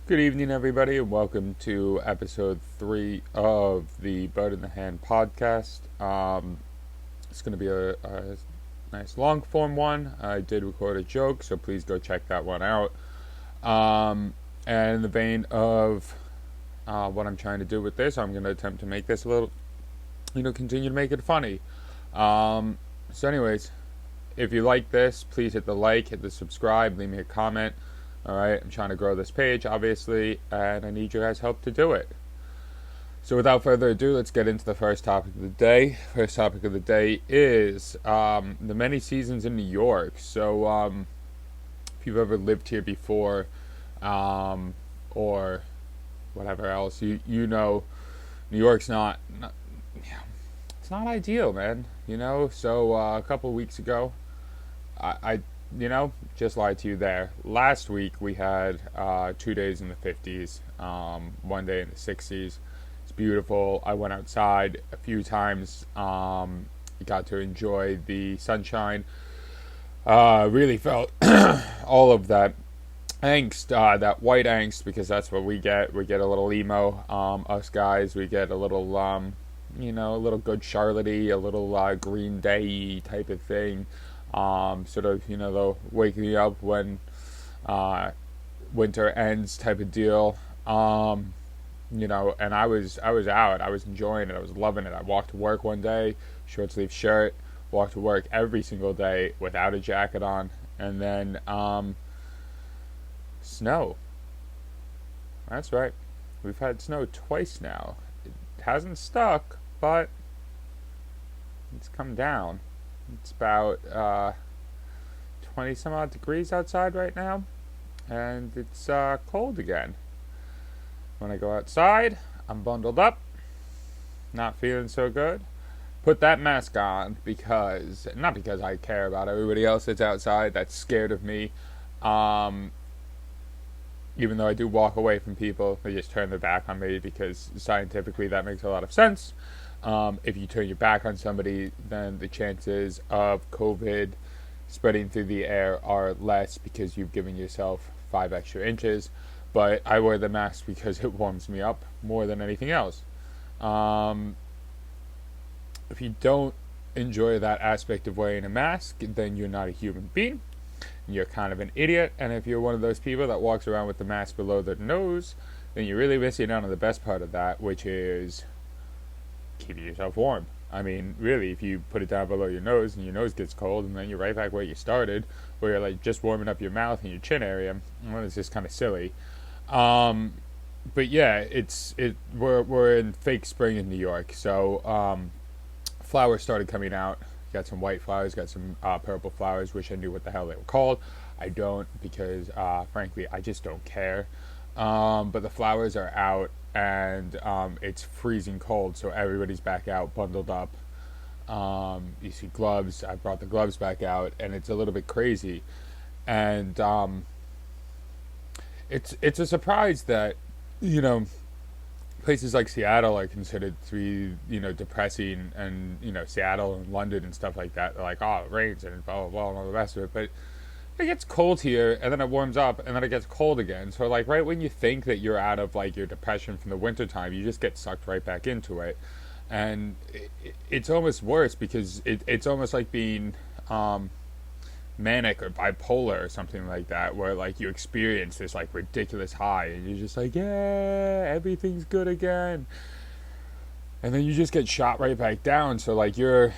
Good evening, everybody, and welcome to episode 3 of the Bird in the Hand podcast. It's going to be a nice long form one. I did record a joke, so please go check that one out. And in the vein of what I'm trying to do with this, I'm going to attempt to make this a little, continue to make it funny. Anyways, if you like this, please hit the like, hit the subscribe, leave me a comment. Alright, I'm trying to grow this page, obviously, and I need your guys' help to do it. So without further ado, let's get into the first topic of the day. First topic of the day is the many seasons in New York. So if you've ever lived here before, or whatever else, you know New York's not it's not ideal, man. So a couple of weeks ago, I just lied to you there. Last week we had 2 days in the 50s, 1 day in the 60s. It's beautiful. I went outside a few times, got to enjoy the sunshine. Really felt all of that angst, that white angst, because that's what we get. We get a little emo, us guys. We get a little, a little Good Charlotte-y, a little Green Day type of thing. They'll wake me up when winter ends type of deal. And I was out. I was enjoying it. I was loving it. I walked to work one day, short sleeve shirt, walked to work every single day without a jacket on. And then snow. That's right. We've had snow twice now. It hasn't stuck, but it's come down. It's about 20 some odd degrees outside right now, and it's cold again. When I go outside, I'm bundled up, not feeling so good. Put that mask on not because I care about everybody else that's outside that's scared of me. Even though I do walk away from people, they just turn their back on me because scientifically that makes a lot of sense. If you turn your back on somebody, then the chances of COVID spreading through the air are less because you've given yourself 5 extra inches. But I wear the mask because it warms me up more than anything else. If you don't enjoy that aspect of wearing a mask, then you're not a human being. You're kind of an idiot. And if you're one of those people that walks around with the mask below their nose, then you're really missing out on the best part of that, which is keeping yourself warm. I mean, really, if you put it down below your nose and your nose gets cold and then you're right back where you started, where you're like just warming up your mouth and your chin area, well, it's just kind of silly. But yeah, we're in fake spring in New York, so flowers started coming out. Got some white flowers, got some purple flowers. Wish I knew what the hell they were called. I don't, because frankly I just don't care. But the flowers are out, and it's freezing cold, so everybody's back out, bundled up. You see gloves. I brought the gloves back out, and it's a little bit crazy. And it's a surprise that places like Seattle are considered to be depressing, and Seattle and London and stuff like that. They're like, oh, it rains and blah blah blah and all the rest of it, but it gets cold here, and then it warms up, and then it gets cold again. So, like, right when you think that you're out of, like, your depression from the wintertime, you just get sucked right back into it. And it's almost worse, because it's almost like being manic or bipolar or something like that, where, like, you experience this, like, ridiculous high, and you're just like, yeah, everything's good again. And then you just get shot right back down. So, like, you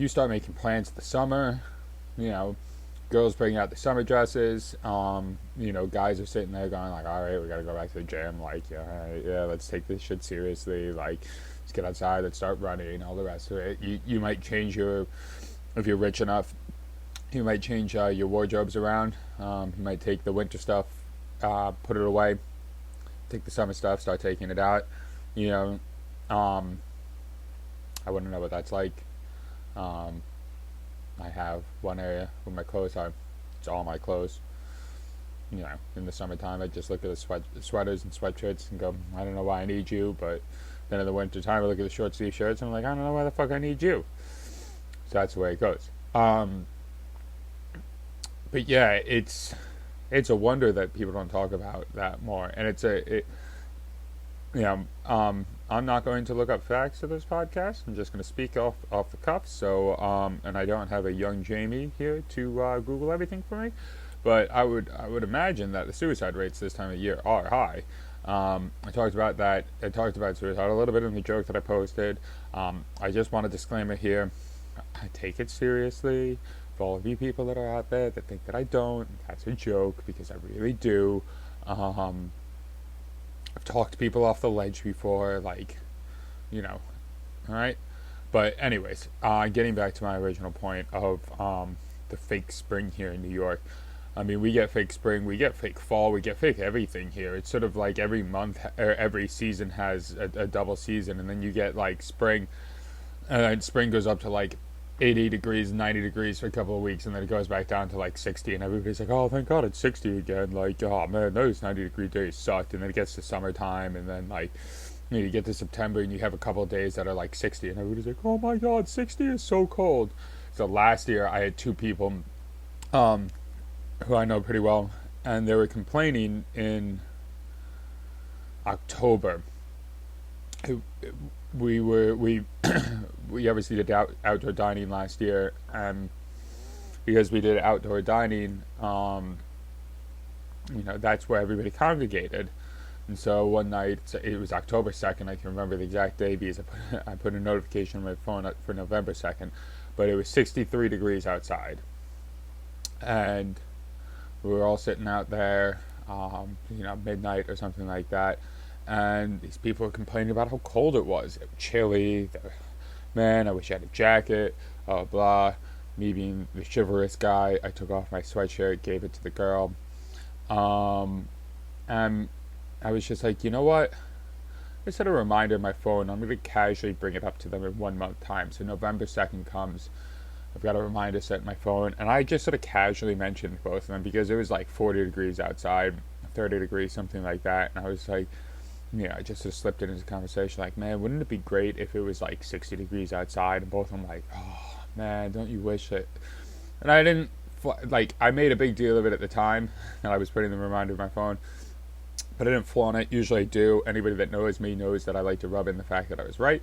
start making plans for the summer, girls bring out the summer dresses. Guys are sitting there going like, all right, we gotta go back to the gym. Like, yeah, let's take this shit seriously. Like, let's get outside, let's start running, all the rest of it. You might change if you're rich enough, you might change your wardrobes around. You might take the winter stuff, put it away. Take the summer stuff, start taking it out. I wouldn't know what that's like. I have one area where my clothes are. It's all my clothes. In the summertime, I just look at the sweaters and sweatshirts and go, I don't know why I need you. But then in the wintertime, I look at the short sleeve shirts and I'm like, I don't know why the fuck I need you. So that's the way it goes. But yeah, it's it's a wonder that people don't talk about that more. And I'm not going to look up facts for this podcast. I'm just going to speak off the cuff. So, and I don't have a young Jamie here to Google everything for me, but I would imagine that the suicide rates this time of year are high. I talked about that. I talked about suicide a little bit in the joke that I posted. I just want a disclaimer here. I take it seriously. For all of you people that are out there that think that I don't, that's a joke because I really do. I've talked people off the ledge before, like, all right? But anyways, getting back to my original point of the fake spring here in New York. I mean, we get fake spring, we get fake fall, we get fake everything here. It's sort of like every month, or every season has a double season, and then you get like spring, and spring goes up to like 80 degrees, 90 degrees for a couple of weeks, and then it goes back down to like 60, and everybody's like, oh, thank God it's 60 again. Like, oh man, those 90-degree days sucked. And then it gets to summertime, and then like, you get to September, and you have a couple of days that are like 60, and everybody's like, oh my God, 60 is so cold. So last year, I had two people who I know pretty well, and they were complaining in October. We obviously did outdoor dining last year, and because we did outdoor dining, that's where everybody congregated. And so one night, it was October 2nd, I can remember the exact day because I put a notification on my phone for November 2nd, but it was 63 degrees outside. And we were all sitting out there, midnight or something like that, and these people were complaining about how cold it was. It was chilly. Man, I wish I had a jacket, blah. Me being the chivalrous guy, I took off my sweatshirt, gave it to the girl. And I was just like, you know what? I set a reminder on my phone. I'm going to casually bring it up to them in 1 month time. So November 2nd comes. I've got a reminder set on my phone, and I just sort of casually mentioned both of them because it was like 40 degrees outside, 30 degrees, something like that. And I was like, I just sort of slipped it into conversation like, man, wouldn't it be great if it was like 60 degrees outside? And both of them like, oh, man, don't you wish it? And I didn't, I made a big deal of it at the time, and I was putting the reminder on my phone, but I didn't flaunt it. Usually I do. Anybody that knows me knows that I like to rub in the fact that I was right.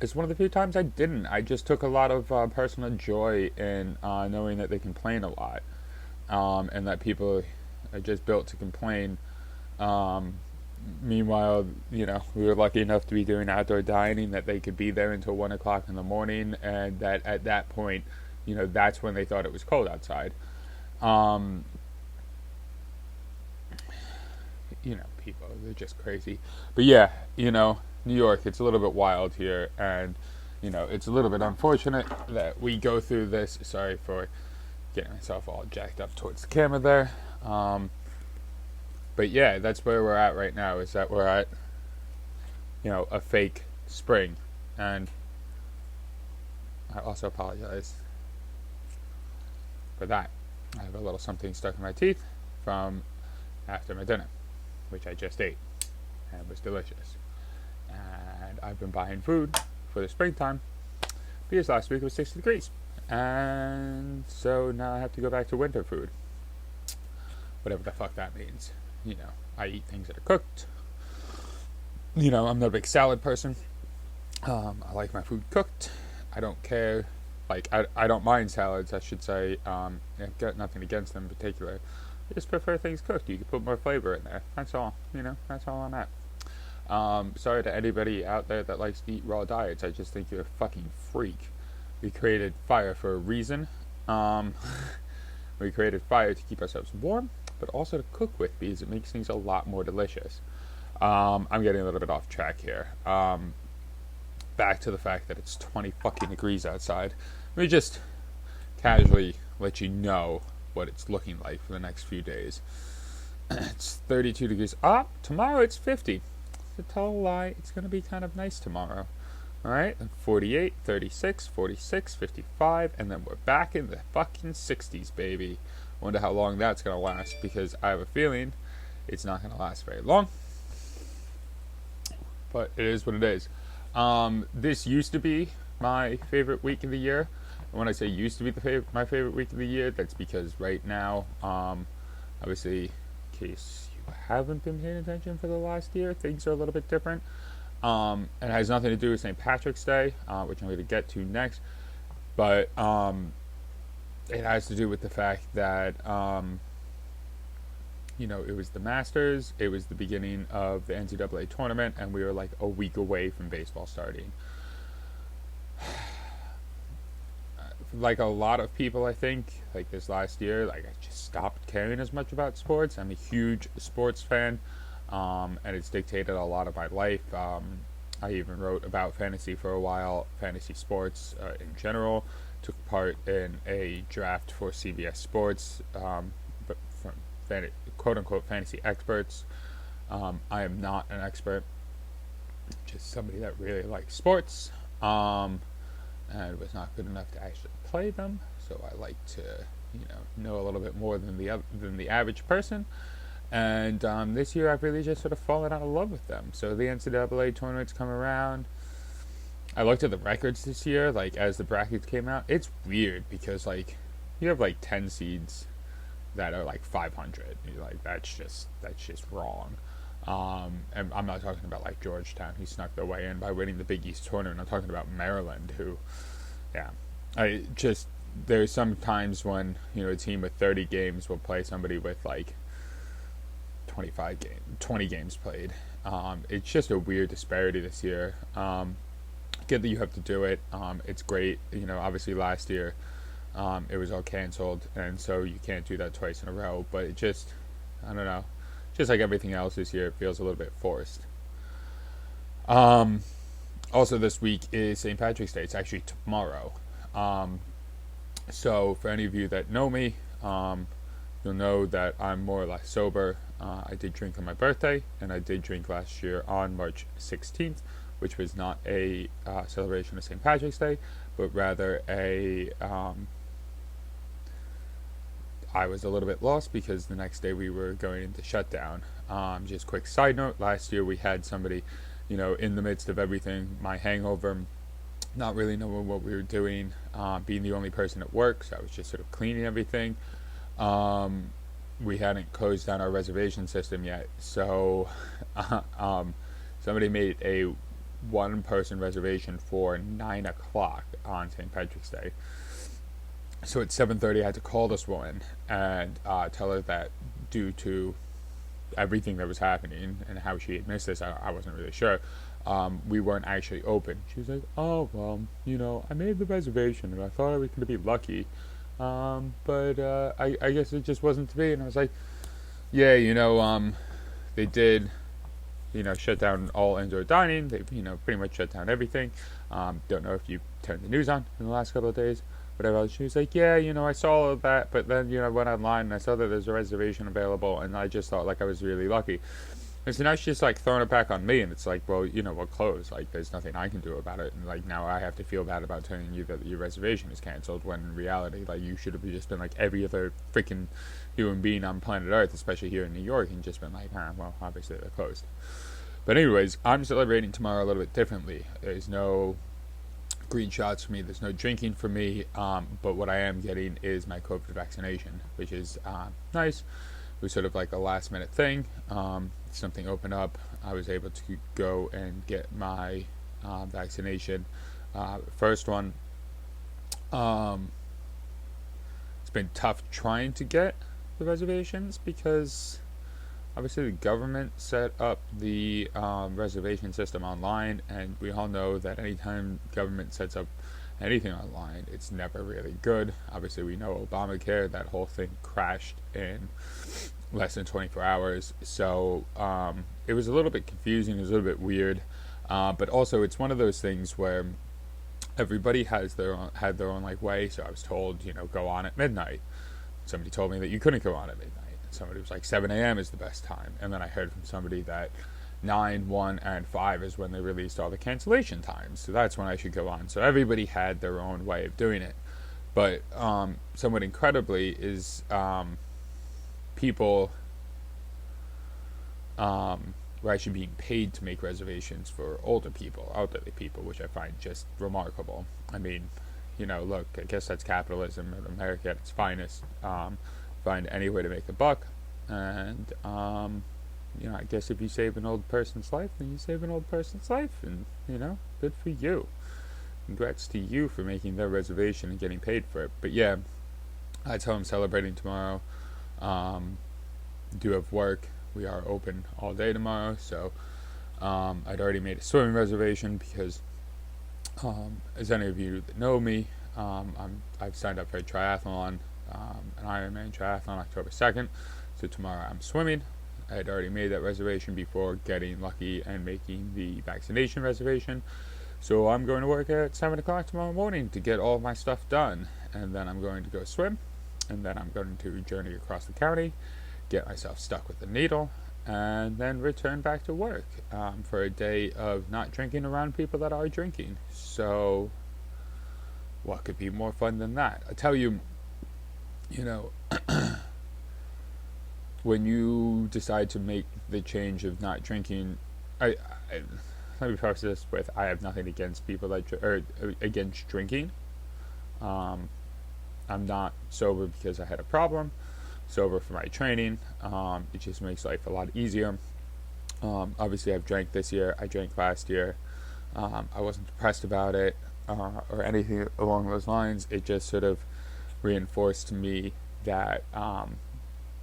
It's one of the few times I didn't. I just took a lot of personal joy in knowing that they complain a lot, and that people are just built to complain. Meanwhile, we were lucky enough to be doing outdoor dining, that they could be there until 1 o'clock in the morning, and that at that point, that's when they thought it was cold outside. People, they're just crazy. But yeah, New York, it's a little bit wild here, and it's a little bit unfortunate that we go through this. Sorry for getting myself all jacked up towards the camera there. But yeah, that's where we're at right now, is that we're at a fake spring. And I also apologize for that. I have a little something stuck in my teeth from after my dinner, which I just ate, and it was delicious. And I've been buying food for the springtime because last week it was 60 degrees. And so now I have to go back to winter food. Whatever the fuck that means. I eat things that are cooked. I'm not a big salad person. I like my food cooked. I don't care. I don't mind salads, I should say. I've got nothing against them in particular. I just prefer things cooked. You can put more flavor in there. That's all. That's all on that. Sorry to anybody out there that likes to eat raw diets. I just think you're a fucking freak. We created fire for a reason. We created fire to keep ourselves warm, but also to cook with, because it makes things a lot more delicious. I'm getting a little bit off track here. Back to the fact that it's 20 fucking degrees outside. Let me just casually let you know what it's looking like for the next few days. It's 32 degrees. Tomorrow it's 50. To tell a lie, it's going to be kind of nice tomorrow. Alright, 48, 36, 46, 55, and then we're back in the fucking 60s, baby. Wonder how long that's going to last, because I have a feeling it's not going to last very long. But it is what it is. This used to be my favorite week of the year. when I say used to be my favorite week of the year, that's because right now, obviously, in case you haven't been paying attention for the last year, things are a little bit different. It has nothing to do with St. Patrick's Day, which I'm going to get to next, but it has to do with the fact that it was the Masters, it was the beginning of the NCAA tournament, and we were like a week away from baseball starting. Like a lot of people, I think, like this last year, like I just stopped caring as much about sports. I'm a huge sports fan, and it's dictated a lot of my life. I even wrote about fantasy for a while, fantasy sports in general. Took part in a draft for CBS Sports, but from quote unquote fantasy experts. I am not an expert, just somebody that really likes sports. And was not good enough to actually play them. So I like to, know a little bit more than the average person. And this year I've really just sort of fallen out of love with them. So the NCAA tournaments come around. I looked at the records this year, like as the brackets came out. It's weird because like you have like 10 seeds that are like 500. You're like that's just wrong. And I'm not talking about like Georgetown, who snuck their way in by winning the Big East tournament. I'm talking about Maryland, who, there's some times when a team with 30 games will play somebody with like 20 games played. It's just a weird disparity this year. Get that you have to do it. It's great. Obviously last year, it was all canceled, and so you can't do that twice in a row. But it just, I don't know. Just like everything else this year, it feels a little bit forced. Also, this week is St. Patrick's Day. It's actually tomorrow. So, for any of you that know me, you'll know that I'm more or less sober. I did drink on my birthday, and I did drink last year on March 16th, which was not a celebration of St. Patrick's Day, but rather I was a little bit lost because the next day we were going into shutdown. Just quick side note, last year we had somebody, in the midst of everything, my hangover, not really knowing what we were doing, being the only person at work, so I was just sort of cleaning everything. We hadn't closed down our reservation system yet, so somebody made a one-person reservation for 9 o'clock on St. Patrick's Day. So at 7:30, I had to call this woman and tell her that due to everything that was happening and how she had missed this, I wasn't really sure. We weren't actually open. She was like, "Oh well, I made the reservation and I thought I was going to be lucky, but I guess it just wasn't to be." And I was like, "Yeah, they did, shut down all indoor dining. They, pretty much shut down everything. Don't know if you turned the news on in the last couple of days." Whatever. She was like, "Yeah, I saw all of that, but then, I went online and I saw that there's a reservation available, and I just thought, like, I was really lucky." And so now she's just, like, throwing it back on me, and it's like, well, we're closed. Like, there's nothing I can do about it, and, like, now I have to feel bad about telling you that your reservation is canceled, when in reality, like, you should have just been like every other freaking human being on planet Earth, especially here in New York, and just been like, well, obviously they're closed. But anyways, I'm celebrating tomorrow a little bit differently. There's no green shots for me, there's no drinking for me, but what I am getting is my COVID vaccination, which is nice. It was sort of like a last minute thing. Something opened up, I was able to go and get my vaccination. First one, it's been tough trying to get the reservations because obviously the government set up the reservation system online, and we all know that anytime government sets up anything online, it's never really good. Obviously we know Obamacare, that whole thing crashed in less than 24 hours, so it was a little bit confusing, it was a little bit weird, but also it's one of those things where everybody had their own like way. So I was told, go on at midnight. Somebody told me that you couldn't go on at midnight. Somebody was like 7 a.m. is the best time, and then I heard from somebody that 9, 1, and 5 is when they released all the cancellation times, so that's when I should go on. So everybody had their own way of doing it, but somewhat incredibly is people were actually being paid to make reservations for elderly people, which I find just remarkable. I mean, look, I guess that's capitalism in America at its finest. Find any way to make a buck, and I guess if you save an old person's life, then you save an old person's life, and good for you. Congrats to you for making their reservation and getting paid for it. But yeah, that's how I'm celebrating tomorrow. Do have work. We are open all day tomorrow, so I'd already made a swimming reservation because, as any of you that know me, I've signed up for a triathlon, an Ironman triathlon, October 2nd. So tomorrow I'm swimming. I had already made that reservation before getting lucky and making the vaccination reservation. So I'm going to work at 7 o'clock tomorrow morning to get all of my stuff done. And then I'm going to go swim. And then I'm going to journey across the county, get myself stuck with a needle, and then return back to work for a day of not drinking around people that are drinking. So what could be more fun than that? I tell you, when you decide to make the change of not drinking, I let me preface this with, I have nothing against people that against drinking. I'm not sober because I had a problem. Sober for my training. It just makes life a lot easier. Obviously, I've drank this year. I drank last year. I wasn't depressed about it or anything along those lines. It just sort of reinforced to me that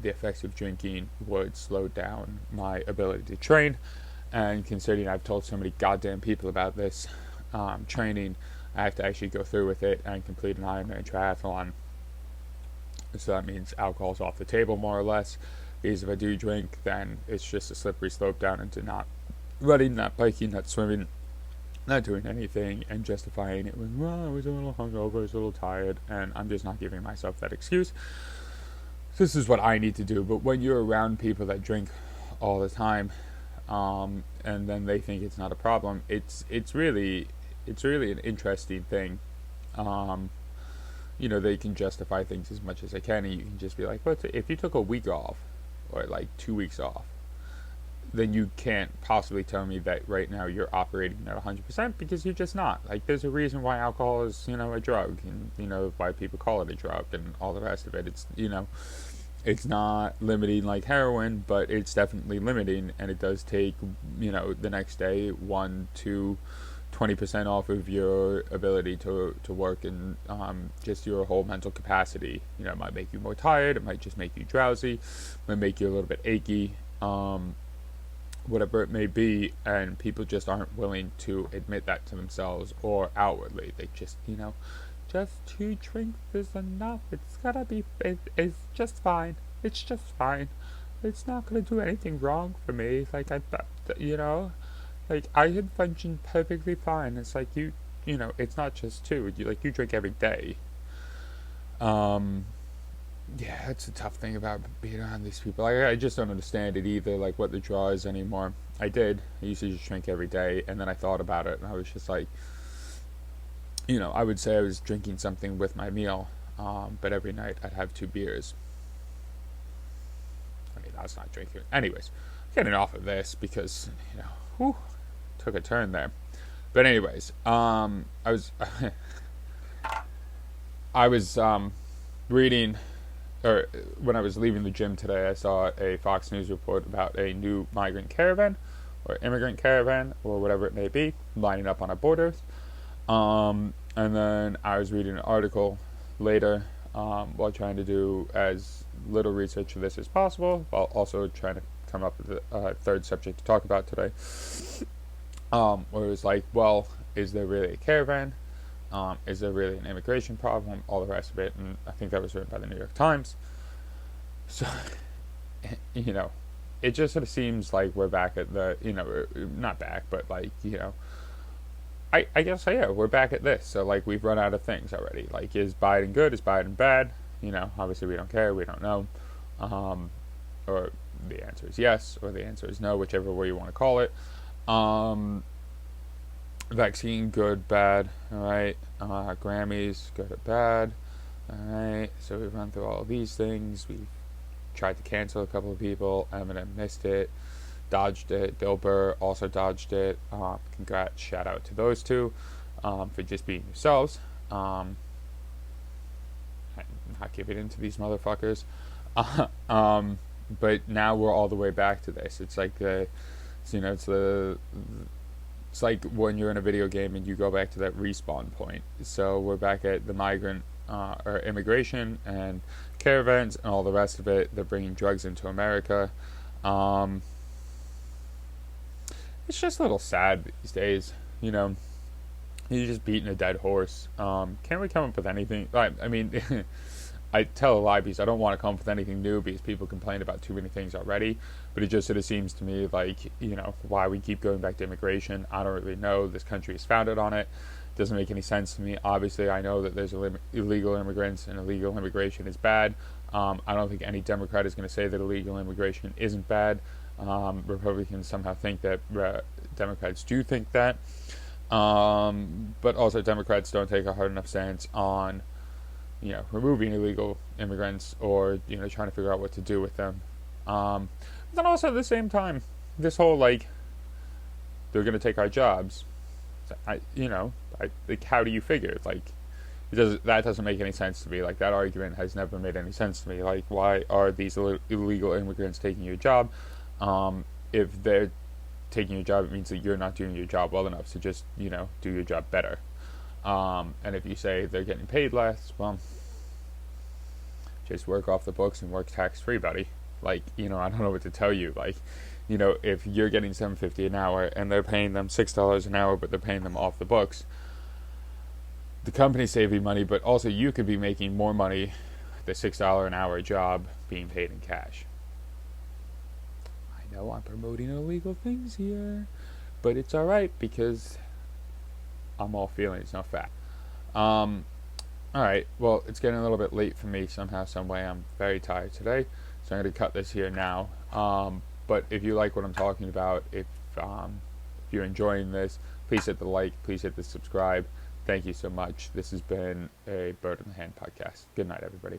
the effects of drinking would slow down my ability to train. And considering I've told so many goddamn people about this training, I have to actually go through with it and complete an Ironman triathlon. So that means alcohol's off the table, more or less. Because if I do drink, then it's just a slippery slope down into not running, not biking, not swimming, not doing anything, and justifying it with, well, I was a little hungover, I was a little tired, and I'm just not giving myself that excuse. This is what I need to do. But when you're around people that drink all the time, and then they think it's not a problem, it's really an interesting thing. They can justify things as much as they can, and you can just be like, well, if you took a week off, or like 2 weeks off, then you can't possibly tell me that right now you're operating at 100%, because you're just not. Like, there's a reason why alcohol is, a drug, and, why people call it a drug, and all the rest of it. It's, it's not limiting like heroin, but it's definitely limiting, and it does take, the next day 1 to 20% off of your ability to work and just your whole mental capacity. It might make you more tired, it might just make you drowsy, it might make you a little bit achy, whatever it may be, and people just aren't willing to admit that to themselves or outwardly. They just, just 2 drinks is enough, it's just fine, it's just fine, it's not going to do anything wrong for me, like I thought, like, I had functioned perfectly fine. It's like it's not just 2. You drink every day. Yeah, that's a tough thing about being around these people. I just don't understand it either, like, what the draw is anymore. I used to just drink every day, and then I thought about it, and I was just like, I would say I was drinking something with my meal, but every night I'd have 2 beers. I mean, that's not drinking. Anyways, getting off of this because, whew, took a turn there. But anyways, I was reading, or when I was leaving the gym today, I saw a Fox News report about a new migrant caravan, or immigrant caravan, or whatever it may be, lining up on our borders. And then I was reading an article later, while trying to do as little research for this as possible, while also trying to come up with a third subject to talk about today. Where it was like, well, is there really a caravan? Is there really an immigration problem? All the rest of it. And I think that was written by the New York Times. So, it just sort of seems like we're back at the, not back, but like, I guess, yeah, we're back at this. So, like, we've run out of things already. Like, is Biden good? Is Biden bad? Obviously we don't care. We don't know. Or the answer is yes, or the answer is no, whichever way you want to call it. Vaccine, good, bad, alright. Grammys, good or bad, alright. So we've run through all of these things. We've tried to cancel a couple of people. Eminem missed it, dodged it. Bill Burr also dodged it. Congrats, shout out to those two for just being yourselves. I'm not giving in to these motherfuckers. Um, but now we're all the way back to this. It's like it's like when you're in a video game and you go back to that respawn point. So we're back at the migrant or immigration and caravans and all the rest of it. They're bringing drugs into America. Um, it's just a little sad these days. You're just beating a dead horse. Can't we come up with anything? I mean, I tell a lie because I don't want to come up with anything new because people complain about too many things already. But it just sort of seems to me like, why we keep going back to immigration. I don't really know. This country is founded on it. Doesn't make any sense to me. Obviously, I know that there's illegal immigrants and illegal immigration is bad. I don't think any Democrat is going to say that illegal immigration isn't bad. Republicans somehow think that Democrats do think that. But also Democrats don't take a hard enough stance on, removing illegal immigrants or, trying to figure out what to do with them. But then also at the same time, this whole, like, they're going to take our jobs. How do you figure? Like, that doesn't make any sense to me. Like, that argument has never made any sense to me. Like, why are these illegal immigrants taking your job? If they're taking your job, it means that you're not doing your job well enough. So just, do your job better. And if you say they're getting paid less, well, just work off the books and work tax-free, buddy. Like, I don't know what to tell you. Like, if you're getting $7.50 an hour and they're paying them $6 an hour, but they're paying them off the books, the company's saving money, but also you could be making more money the $6 an hour job being paid in cash. I know I'm promoting illegal things here, but it's alright because I'm all feelings, not fat. Alright, well, it's getting a little bit late for me somehow, some way. I'm very tired today, so I'm going to cut this here now. But if you like what I'm talking about, if you're enjoying this, please hit the like, please hit the subscribe. Thank you so much. This has been a Bird in the Hand podcast. Good night, everybody.